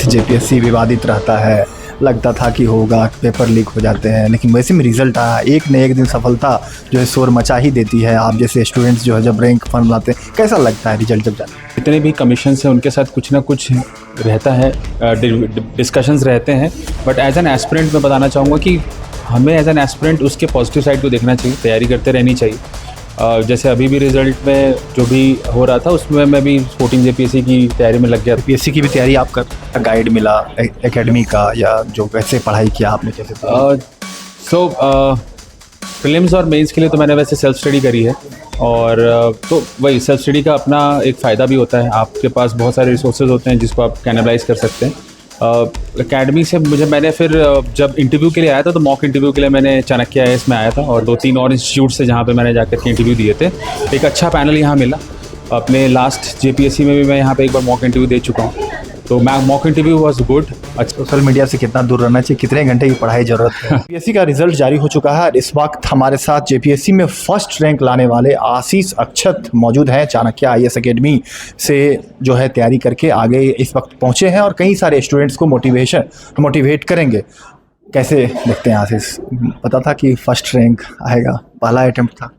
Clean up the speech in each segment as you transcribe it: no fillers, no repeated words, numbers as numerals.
से जेपीएससी विवादित रहता है, लगता था कि होगा, पेपर लीक हो जाते हैं, लेकिन वैसे में रिज़ल्ट आया। एक न एक दिन सफलता जो है शोर मचा ही देती है। आप जैसे स्टूडेंट्स जो है जब रैंक फॉर्म लाते हैं, कैसा लगता है रिजल्ट जब जाते हैं? जितने भी कमीशन हैं उनके साथ कुछ ना कुछ रहता है, डिस्कशंस रहते हैं। बट एज एन एस्पिरेंट मैं बताना चाहूँगा कि हमें एज एन एस्पिरेंट उसके पॉजिटिव साइड को देखना चाहिए, तैयारी करते रहनी चाहिए। जैसे अभी भी रिज़ल्ट में जो भी हो रहा था उसमें मैं भी स्पोर्टिंग जेपीएससी की तैयारी में लग गया। पीएससी की भी तैयारी आप कर, गाइड मिला एकेडमी का या जो वैसे पढ़ाई किया आपने कैसे? प्रीलिम्स और मेंस के लिए तो मैंने वैसे सेल्फ स्टडी करी है, और तो वही सेल्फ स्टडी का अपना एक फ़ायदा भी होता है। आपके पास बहुत सारे रिसोर्सेज होते हैं जिसको आप कैनलाइज कर सकते हैं। एकेडमी से मैंने फिर जब इंटरव्यू के लिए आया था तो मॉक इंटरव्यू के लिए मैंने चाणक्य IAS में आया था, और 2-3 और इंस्टीट्यूट से जहाँ पे मैंने जाकर के इंटरव्यू दिए थे। एक अच्छा पैनल यहाँ मिला। अपने लास्ट जेपीएससी में भी मैं यहाँ पे एक बार मॉक इंटरव्यू दे चुका हूँ, तो मैं मॉक इंटरव्यू वाज गुड। अच्छा, सोशल मीडिया से कितना दूर रहना चाहिए, कितने घंटे की पढ़ाई ज़रूरत है? जेपीएससी का रिजल्ट जारी हो चुका है। इस वक्त हमारे साथ जेपीएससी में फर्स्ट रैंक लाने वाले आशीष अक्षत मौजूद हैं। चाणक्य IAS अकेडमी से जो है तैयारी करके आगे इस वक्त पहुँचे हैं और कई सारे स्टूडेंट्स को मोटिवेट करेंगे। कैसे देखते हैं आशीष? पता था कि फर्स्ट रैंक आएगा, पहला अटैम्प्ट था?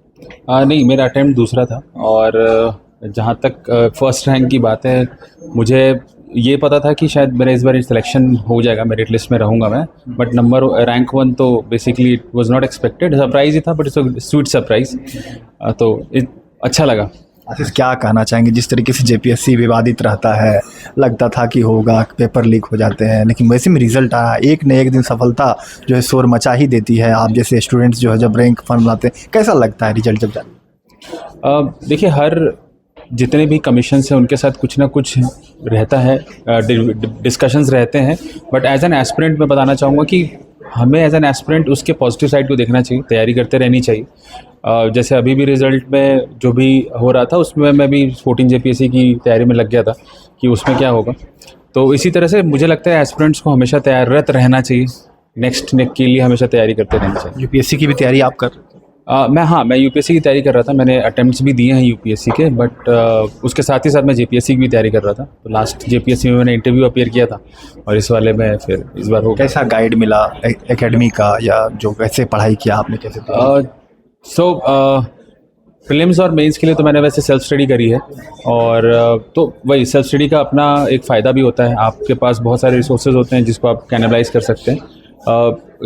नहीं, मेरा अटैम्प्ट दूसरा था। और जहाँ तक फर्स्ट रैंक की बात है, मुझे ये पता था कि शायद मेरा इस बार सिलेक्शन हो जाएगा, मेरिट लिस्ट में रहूँगा मैं। बट नंबर रैंक 1 तो basically it was not expected, surprise ही था, बट इट्स स्वीट सरप्राइज। तो अच्छा लगा। आशीष, क्या कहना चाहेंगे? जिस तरीके से जेपीएससी विवादित रहता है, लगता था कि होगा, पेपर लीक हो जाते हैं, लेकिन वैसे में रिज़ल्ट आया। एक न एक दिन सफलता जो है शोर मचा ही देती है। आप जैसे स्टूडेंट्स जो है जब रैंक फॉर्म लाते हैं, कैसा लगता है रिजल्ट जब जाते? देखिए, हर जितने भी कमीशन हैं उनके साथ कुछ ना कुछ रहता है, डिस्कशंस रहते हैं। बट एज एन एस्पिरेंट मैं बताना चाहूँगा कि हमें एज एन एस्पिरेंट उसके पॉजिटिव साइड को देखना चाहिए, तैयारी करते रहनी चाहिए। जैसे अभी भी रिज़ल्ट में जो भी हो रहा था उसमें मैं भी स्पोर्टिंग जेपीएससी की तैयारी में लग गया था कि उसमें क्या होगा। तो इसी तरह से मुझे लगता है एस्पिरेंट्स को हमेशा तैयारत रहना चाहिए, नेक्स्ट के लिए हमेशा तैयारी करते रहना चाहिए। यूपीएससी की भी तैयारी आप कर? मैं यूपीएससी की तैयारी कर रहा था। मैंने अटेम्प्ट्स भी दिए हैं यूपीएससी के, बट उसके साथ ही साथ मैं जेपीएससी की भी तैयारी कर रहा था। तो लास्ट जेपीएससी में मैंने इंटरव्यू अपीयर किया था, और इस वाले में फिर इस बार हो। कैसा गाइड मिला एकेडमी का या जो वैसे पढ़ाई किया आपने कैसे? प्रीलिम्स और मेंस के लिए तो मैंने वैसे सेल्फ स्टडी करी है, और तो वही सेल्फ स्टडी का अपना एक फ़ायदा भी होता है। आपके पास बहुत सारे रिसोर्सेज होते हैं जिसको आप कैनलाइज कर सकते हैं।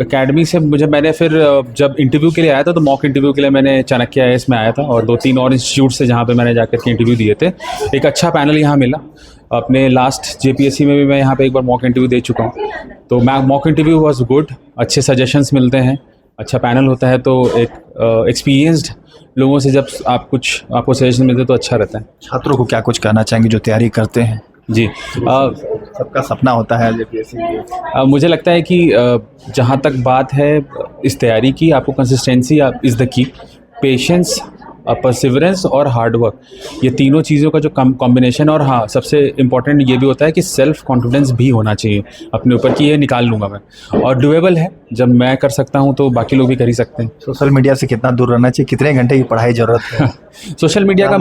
एकेडमी से मैंने फिर जब इंटरव्यू के लिए आया था तो मॉक इंटरव्यू के लिए मैंने चाणक्य IAS में आया था, और 2-3 और इंस्टीट्यूट से जहाँ पे मैंने जाकर के इंटरव्यू दिए थे। एक अच्छा पैनल यहाँ मिला। अपने लास्ट जेपीएससी में भी मैं यहाँ पे एक बार मॉक इंटरव्यू दे चुका हूँ, तो मैं मॉक इंटरव्यू वाज गुड। अच्छे सजेशंस मिलते हैं, अच्छा पैनल होता है, तो एक एक्सपीरियंस्ड लोगों से जब आपको सजेशन मिलते हैं तो अच्छा रहता है। छात्रों को क्या कुछ कहना चाहेंगे जो तैयारी करते हैं? जी, सबका सपना होता है जेपीएससी। मुझे लगता है कि जहाँ तक बात है इस तैयारी की, आपको consistency is the key, patience, perseverance और हार्ड वर्क, ये तीनों चीज़ों का जो कॉम्बिनेशन। और हाँ, सबसे इम्पॉर्टेंट ये भी होता है कि सेल्फ कॉन्फिडेंस भी होना चाहिए अपने ऊपर कि ये निकाल लूँगा मैं, और डुएबल है। जब मैं कर सकता हूँ तो बाकी लोग भी कर ही सकते हैं। सोशल मीडिया से कितना दूर रहना चाहिए, कितने घंटे की पढ़ाई ज़रूरत है? सोशल मीडिया का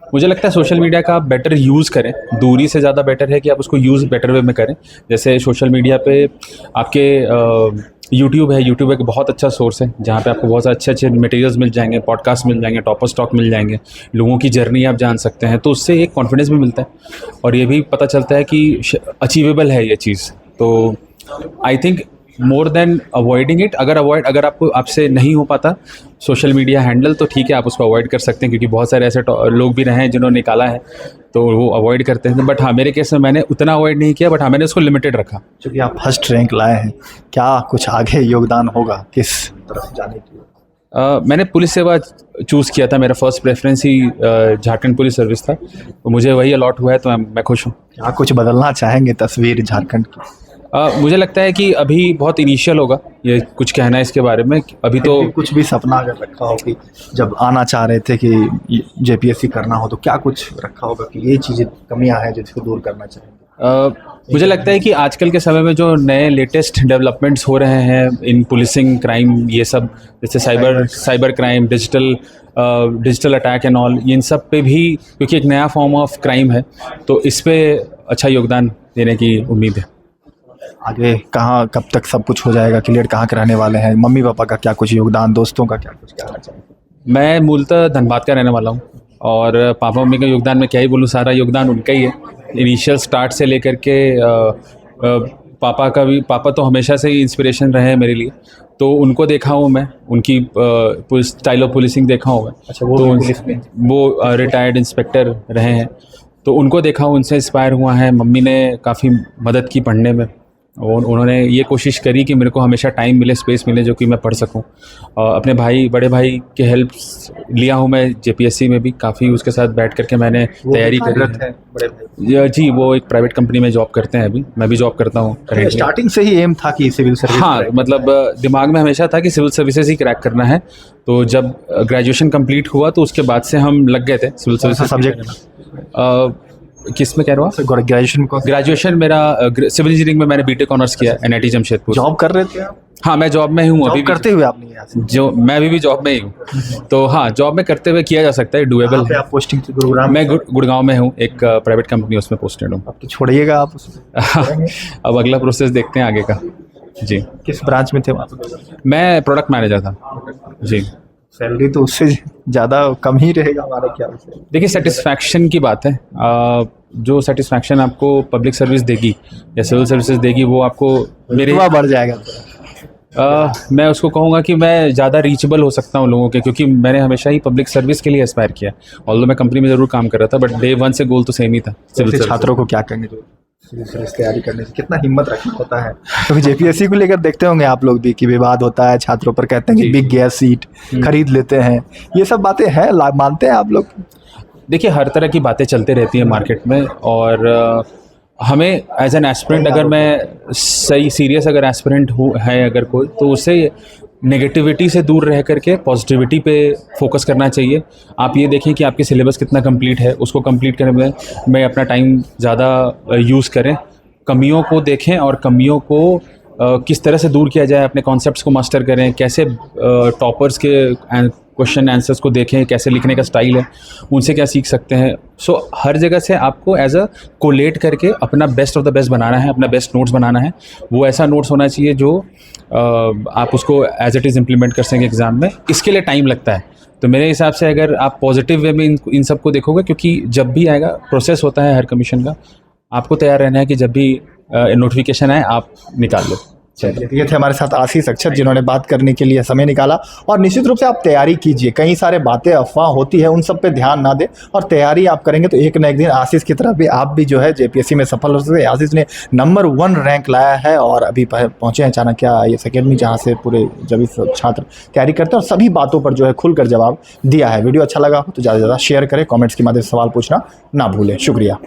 मुझे लगता है सोशल मीडिया का आप बेटर यूज़ करें। दूरी से ज़्यादा बेटर है कि आप उसको यूज़ बेटर वे में करें। जैसे सोशल मीडिया पे आपके यूट्यूब है, यूट्यूब एक बहुत अच्छा सोर्स है जहाँ पे आपको बहुत सारे अच्छे मटेरियल्स मिल जाएंगे, पॉडकास्ट मिल जाएंगे, टॉपर स्टॉक मिल जाएंगे, लोगों की जर्नी आप जान सकते हैं। तो उससे एक कॉन्फिडेंस भी मिलता है, और ये भी पता चलता है कि अचीवेबल है ये चीज़। तो I think more than avoiding it, अगर आपसे नहीं हो पाता सोशल मीडिया हैंडल, तो ठीक है, आप उसको अवॉइड कर सकते हैं, क्योंकि बहुत सारे ऐसे लोग भी रहे हैं जिन्होंने निकाला है तो वो अवॉइड करते हैं। बट हाँ, मेरे केस में मैंने उतना अवॉइड नहीं किया, बट हाँ, मैंने उसको लिमिटेड रखा। क्योंकि आप फर्स्ट रैंक लाए हैं, क्या कुछ आगे योगदान होगा किस तरफ जाने की? मैंने पुलिस सेवा चूज़ किया था, मेरा फर्स्ट प्रेफरेंस ही झारखंड पुलिस सर्विस था, तो मुझे वही अलॉट हुआ है, तो मैं खुश हूँ। क्या कुछ बदलना चाहेंगे तस्वीर झारखंड की? मुझे लगता है कि अभी बहुत इनिशियल होगा ये कुछ कहना है इसके बारे में। अभी तो कुछ भी सपना अगर रखा हो कि जब आना चाह रहे थे कि जेपीएससी करना हो, तो क्या कुछ रखा होगा कि ये चीज़ें कमियां हैं जिसको दूर करना चाहेंगे? मुझे लगता है कि आजकल के समय में जो नए लेटेस्ट डेवलपमेंट्स हो रहे हैं इन पुलिसिंग, क्राइम, ये सब, जैसे cyber crime, digital attack and all, इन सब पे भी, क्योंकि एक नया फॉर्म ऑफ क्राइम है, तो इस पे अच्छा योगदान देने की उम्मीद है। आगे कहाँ कब तक सब कुछ हो जाएगा क्लियर, कहाँ के रहने वाले हैं, मम्मी पापा का क्या कुछ योगदान, दोस्तों का क्या कुछ कहना चाहिए? मैं मूलतः धनबाद का रहने वाला हूँ और पापा मम्मी का योगदान मैं क्या ही बोलूँ, सारा योगदान उनका ही है। इनिशियल स्टार्ट से लेकर के पापा तो हमेशा से ही इंस्पिरेशन रहे हैं मेरे लिए, तो उनको देखा हूँ मैं, उनकी स्टाइल ऑफ पुलिसिंग देखा हूँ मैं। अच्छा, वो तो भी पुलिस में? वो रिटायर्ड इंस्पेक्टर रहे हैं, तो उनको देखा हूँ, उनसे इंस्पायर हुआ है। मम्मी ने काफ़ी मदद की पढ़ने में और उन्होंने ये कोशिश करी कि मेरे को हमेशा टाइम मिले, स्पेस मिले, जो कि मैं पढ़ सकूं। अपने बड़े भाई के हेल्प लिया हूं मैं जेपीएससी में भी काफ़ी, उसके साथ बैठ करके मैंने तैयारी करी है। बड़े भाई जी, वो एक प्राइवेट कंपनी में जॉब करते हैं, अभी मैं भी जॉब करता हूँ currently। स्टार्टिंग से ही एम था कि सिविल सर्विस? हाँ, मतलब दिमाग में हमेशा था कि सिविल सर्विसेज ही क्रैक करना है। तो जब ग्रेजुएशन कंप्लीट हुआ तो उसके बाद से हम लग गए थे सिविल सर्विसेज सब्जेक्ट किस में कह रहा हूँ? ग्रेजुएशन में? ग्रेजुएशन मेरा सिविल इंजीनियरिंग में मैंने बीटेक ऑनर्स किया एनआईटी जमशेदपुर। जॉब कर रहे थे आप? हाँ, मैं जॉब में हूँ अभी भी। करते हुए आपने यहाँ से? जो मैं अभी भी जॉब में ही हूँ, तो हाँ, जॉब में करते हुए किया जा सकता है, डुएबल है। आप पोस्टिंग गुरुग्राम? मैं गुड़गांव में हूँ, एक प्राइवेट कंपनी उसमें पोस्टेड हूँ। अब तो छोड़िएगा आप उसमें? अब अगला प्रोसेस देखते हैं आगे का। जी, किस ब्रांच में थे वहाँ? मैं प्रोडक्ट मैनेजर था। जी, सैलरी तो उससे ज़्यादा कम ही रहेगा हमारे ख्याल से। देखिए, सेटिस्फैक्शन की बात है। जो सेटिस्फैक्शन आपको पब्लिक सर्विस देगी या सिविल सर्विसेज देगी, वो आपको मेरे बढ़ जाएगा। मैं उसको कहूँगा कि मैं ज़्यादा रीचेबल हो सकता हूँ लोगों के, क्योंकि मैंने हमेशा ही पब्लिक सर्विस के लिए एस्पायर किया। ऑल्दो मैं कंपनी में ज़रूर काम कर रहा था, बट डे वन से गोल तो सेम ही था। सिविल छात्रों को क्या कहेंगे जो सिविल सर्विस तैयारी करने से, कितना हिम्मत रखना होता है? क्योंकि जेपीएससी को लेकर देखते होंगे आप लोग भी कि विवाद होता है, छात्रों पर कहते हैं कि बिक गया सीट, खरीद लेते हैं, ये सब बातें हैं, मानते हैं आप लोग? देखिए, हर तरह की बातें चलते रहती हैं मार्केट में, और हमें एज एन एस्पिरेंट, अगर मैं सही सीरियस अगर एस्पिरेंट है अगर कोई, तो उसे नेगेटिविटी से दूर रह करके पॉजिटिविटी पे फोकस करना चाहिए। आप ये देखें कि आपके सिलेबस कितना कंप्लीट है, उसको कंप्लीट करने में अपना टाइम ज़्यादा यूज़ करें। कमियों को देखें और कमियों को किस तरह से दूर किया जाए, अपने कॉन्सेप्ट्स को मास्टर करें, कैसे टॉपर्स के क्वेश्चन आंसर्स को देखें, कैसे लिखने का स्टाइल है, उनसे क्या सीख सकते हैं। सो हर जगह से आपको एज अ कोलेट करके अपना बेस्ट ऑफ द बेस्ट बनाना है, अपना बेस्ट नोट्स बनाना है। वो ऐसा नोट्स होना चाहिए जो आप उसको एज इट इज़ इम्प्लीमेंट कर सकेंगे एग्ज़ाम में। इसके लिए टाइम लगता है, तो मेरे हिसाब से अगर आप पॉजिटिव वे में इन सब को देखोगे, क्योंकि जब भी आएगा प्रोसेस होता है हर कमीशन का, आपको तैयार रहना है कि जब भी नोटिफिकेशन आए आप निकाल लो। चलिए, ये थे हमारे साथ आशीष अक्षत, जिन्होंने बात करने के लिए समय निकाला। और निश्चित रूप से आप तैयारी कीजिए, कई सारे बातें अफवाह होती है, उन सब पे ध्यान ना दें, और तैयारी आप करेंगे तो एक न एक दिन आशीष की तरह भी आप भी जो है जेपीएससी में सफल हो सकते हैं। आशीष ने नंबर 1 रैंक लाया है और अभी पहुंचे हैं चाणक्य IAS अकेडमी, जहां से पूरे सभी छात्र तैयारी करते हैं और सभी बातों पर जो है खुलकर जवाब दिया है। वीडियो अच्छा लगा हो तो ज़्यादा से ज़्यादा शेयर करें, कॉमेंट्स के माध्यम से सवाल पूछना ना भूलें। शुक्रिया।